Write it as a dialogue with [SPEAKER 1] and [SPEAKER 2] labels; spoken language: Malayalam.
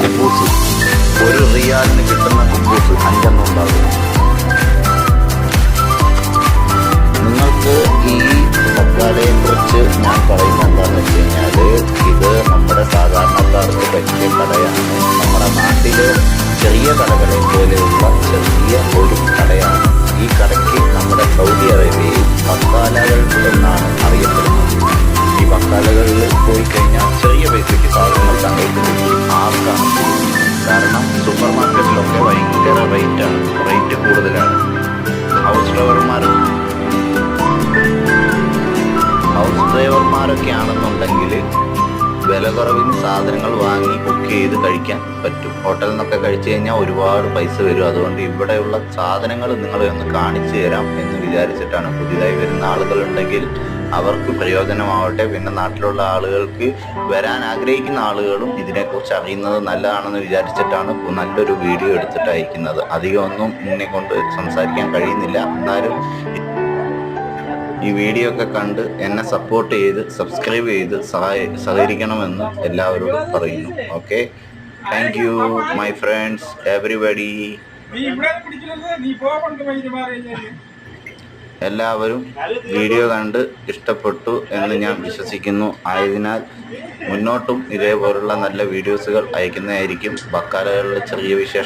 [SPEAKER 1] കുബൂസ്, 1 റിയാലിന് കിട്ടുന്ന കുബൂസ് 5 ഉണ്ടാകും. നിങ്ങൾക്ക് ഈ ബക്കാലയെക്കുറിച്ച് ഞാൻ പറയുന്നത് എന്താണെന്ന് വെച്ച് കഴിഞ്ഞാൽ, ഇത് നമ്മുടെ സാധാരണക്കാർക്ക് പറ്റിയ കടയാണ്. നമ്മുടെ നാട്ടിലെ ചെറിയ കടകളെ പോലെയുള്ള ചെറിയ ഒരു കടയാണ്. ഈ കടയ്ക്ക് നമ്മുടെ സൗദി അറേബ്യയിൽ ബക്കാലകൾ എന്നാണ് അറിയപ്പെടുന്നത്. ഈ ബക്കാലകളിൽ പോയി കഴിഞ്ഞാൽ ചെറിയ പൈസയ്ക്ക് സാധനങ്ങൾ തങ്ങൾക്ക് ആർക്കാണ്. കാരണം സൂപ്പർ മാർക്കറ്റിലൊക്കെ ഭയങ്കര റേറ്റ് കൂടുതലാണ്. ഹൗസ് ഡ്രൈവർമാരൊക്കെ ആണെന്നുണ്ടെങ്കിൽ വില കുറവിന് സാധനങ്ങൾ വാങ്ങി കുക്ക് ചെയ്ത് കഴിക്കാൻ പറ്റും. ഹോട്ടലിൽ നിന്നൊക്കെ കഴിച്ചു കഴിഞ്ഞാൽ ഒരുപാട് പൈസ വരും. അതുകൊണ്ട് ഇവിടെയുള്ള സാധനങ്ങൾ നിങ്ങളെ ഒന്ന് കാണിച്ചു തരാം എന്ന് വിചാരിച്ചിട്ടാണ്. പുതിയതായി വരുന്ന ആളുകളുണ്ടെങ്കിൽ അവർക്ക് പ്രയോജനമാവട്ടെ. പിന്നെ നാട്ടിലുള്ള ആളുകൾക്ക്, വരാൻ ആഗ്രഹിക്കുന്ന ആളുകളും ഇതിനെക്കുറിച്ച് അറിയുന്നത് നല്ലതാണെന്ന് വിചാരിച്ചിട്ടാണ് നല്ലൊരു വീഡിയോ എടുത്തിട്ട് അയക്കുന്നത്. അധികമൊന്നും എന്നെ കൊണ്ട് സംസാരിക്കാൻ കഴിയുന്നില്ല. എന്നാലും ഈ വീഡിയോ ഒക്കെ കണ്ട് എന്നെ സപ്പോർട്ട് ചെയ്ത് സബ്സ്ക്രൈബ് ചെയ്ത് സഹകരിക്കണമെന്ന് എല്ലാവരോടും പറയുന്നു. Okay, thank you my friends, everybody. എല്ലാവരും വീഡിയോ കണ്ട് ഇഷ്ടപ്പെട്ടു എന്ന് ഞാൻ വിശ്വസിക്കുന്നു. ആയതിനാൽ മുന്നോട്ടും ഇതേപോലുള്ള നല്ല വീഡിയോസുകൾ അയക്കുന്നതായിരിക്കും. ബക്കാലകളിലെ ചെറിയ വിശേഷം